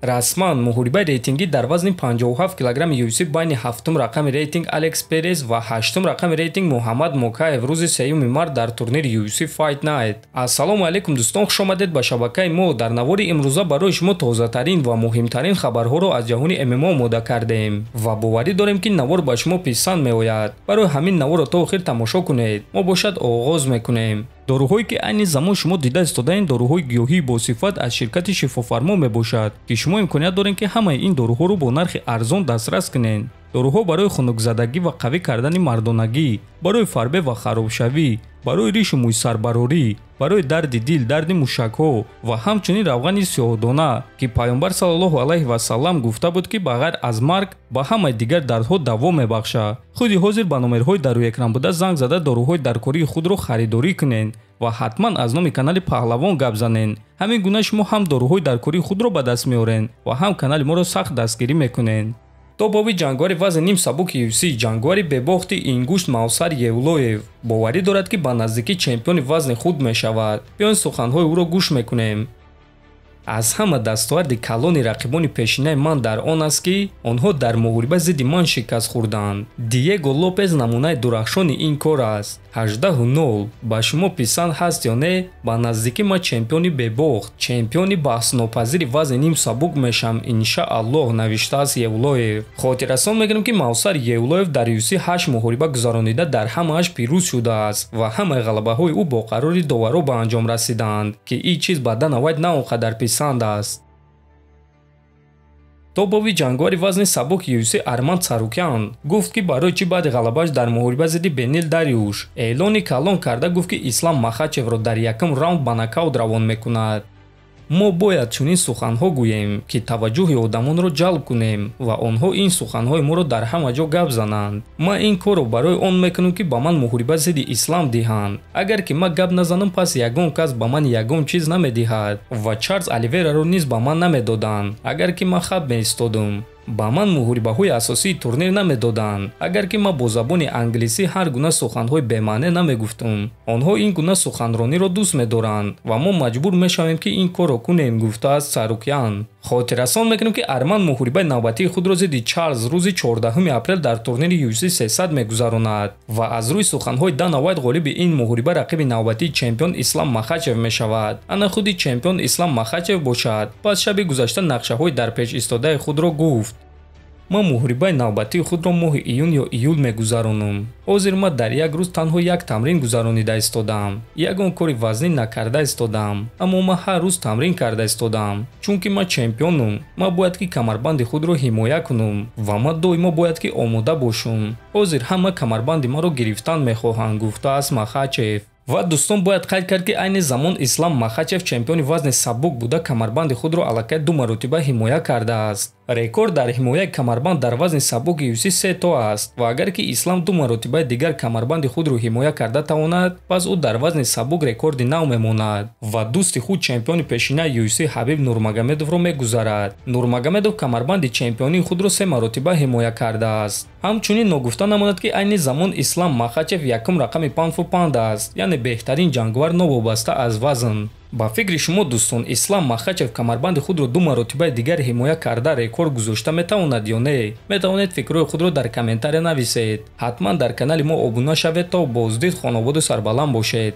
расман муҳорибаи рейтингӣ дар вазни 57 кг UFC байни ҳафтум рақами рейтинг Алекс Перес ва ҳаштум рақами рейтинг Муҳаммад Мокаев рӯзи 3 март дар турнири UFC Fight Night. Ассалому алайкум дӯстон, хушомадед ба шабакаи мо. Дар навори имрӯза барои шумо тозатарин ва муҳимтарин хабарҳоро аз ҷаҳони ММА омода кардем ва боварӣ дорем ки навор ба шумо писанд меояд. Барои ҳамин наворро то охир тамошо кунед. Мо бошад оғоз мекунем. доруҳое ки айни замон шумо дида истодаин доруҳои гиёҳии босифат аз ширкати шифофармо мебошад ки шумо имконият доред ки ҳамаи ин доруҳоро бо нархи арзон дастрас кунед. доруҳо барои хунукзадагӣ ва қавӣ кардани мардонагӣ, барои фарбе ва харобшавӣ, барои ришу мӯйсарбарорӣ, барои дарди дил, дарди мушакҳо ва ҳамчунин равғани сиёҳдона ки пайғамбар саллаллоҳу алайҳи васаллам гуфта буд ки ба ғайр аз марг ба ҳамаи дигар дардҳо даво мебахшад. худи ҳозир ба номерҳои дар рӯи экран буда занг зада доруҳои даркории худро харидорӣ кунед ва ҳатман аз номи канали Паҳлавон гап занед. ҳамин гуна шумо ҳам доруҳои даркории худро ба даст меоред ва ҳам канали моро сахт дастгирӣ мекунед. Тобоби ҷангвари вазни ним сабуки UFC, ҷангвари бебохти Ингушт Мавсар Евлоев боварӣ дорад ки ба наздикӣ чемпиони вазни худ мешавад. биёед суханҳои ӯро гӯш мекунем. аз ҳама дастоварди калони рақибони пешинаи ман дар он аст ки онҳо дар муҳориба зидди ман шикаст хӯрданд. Диего Лопес намунаи дурахшони ин кор аст. 18-0 ба шумо писанд ҳаст ё не? Ба наздикӣ ман чемпиони бебохт, чемпиони баҳснопазири вазни ним сабук мешам иншааллоҳ, навиштааст Евлоев. хотиррасон мегӯям ки Мавсар Евлоев дар UFC 8 муҳориба гузаронида дар ҳамааш пирӯз шудааст ва ҳамаи ғалабаҳои ӯ бо қарори доваро ба анҷом расиданд ки ин чиз ба Дана Вайт на он қадар писанд аст. тобови ҷангвари вазни сабук UFC Арманд Сарукян гуфт ки барои чӣ баъди ғалабааш дар муҳориба зидди Бенил Дариуш эълони калон карда гуфт ки Ислам Махачевро дар якум раунд ба нокаут равон мекунад. мо бояд чунин суханҳо гӯем ки таваҷҷӯҳи одамонро ҷалб кунем ва онҳо ин суханҳои моро дар ҳама ҷо гап зананд. ман ин корро барои он мекунам ки ба ман муҳориба зидди ислам диҳанд. агар ки ман гап назанам, пас ягон кас ба ман ягон чиз намедиҳад ва Чарлз Оливераро низ ба ман намедоданд. агар ки ман хаб меистодум, ба ман муҳорибаҳои асосии турнир намедоданд. агар ки ман бо забони англисӣ ҳар гуна суханҳои бемаъне намегуфтум. онҳо ин гуна суханрониро дӯст медоранд ва мо маҷбур мешавем ки ин корро кунем, гуфтааст Сарукян. хотиррасон мекунем ки Арман муҳорибаи навбатии худро зидди Чарлз рӯзи 14 апрел дар турнири UFC 300 мегузаронад ва аз рӯи суханҳои Дана Вайт ғолиби ин муҳориба рақиби навбатии чемпион Ислам Махачев мешавад. ана худи чемпион Ислам Махачев бошад. пас шаби гузашта нақшаҳои дар пеш истодаи худро гуфт: ман муҳорибаи навбатии худро моҳи июн ё июл мегузаронам. ҳозир ман дар як рӯз танҳо як тамрин гузаронида истодам. ягон кори вазнин накарда истодам, аммо ман ҳар рӯз тамрин карда истодам. чунки ман чемпионам, ман бояд ки камарбанди худро ҳимоя кунам ва ман доимо бояд ки омода бошам. ҳозир ҳама камарбанди маро гирифтан мехоҳанд, гуфтааст Махачев. ва дӯстон, бояд қайд кард ки айни замон Ислам Махачев чемпиони вазни сабук буда камарбанди худро аллакай 2 маротиба ҳимоя кардааст. рекорд дар ҳимояи камарбанд дар вазни сабук UFC 3 то аст ва агар ки Ислам 2 маротибаи дигар камарбанди худро ҳимоя карда тавонад, пас ӯ дар вазни сабук рекорди нав мемонад ва дӯсти худ чемпиони пешинаи UFC Ҳабиб Нурмагомедовро мегузарад. Нурмагомедов камарбанди чемпионии худро 3 маротиба ҳимоя кардааст. ҳамчунин ногуфта намонад ки айни замон Ислам Махачев якум рақами паунд-фу-паунд аст, яъне беҳтарин ҷангвар новобаста аз вазн. ба фикри шумо дӯстон, Ислам Махачев камарбанди худро 2 маротибаи дигар ҳимоя карда рекорд гузошта метавонад ё не? метавонед фикрҳои худро дар комментария нависед. ҳатман дар канали мо обуна шавед то боздид хонаводу сарбаланд бошед.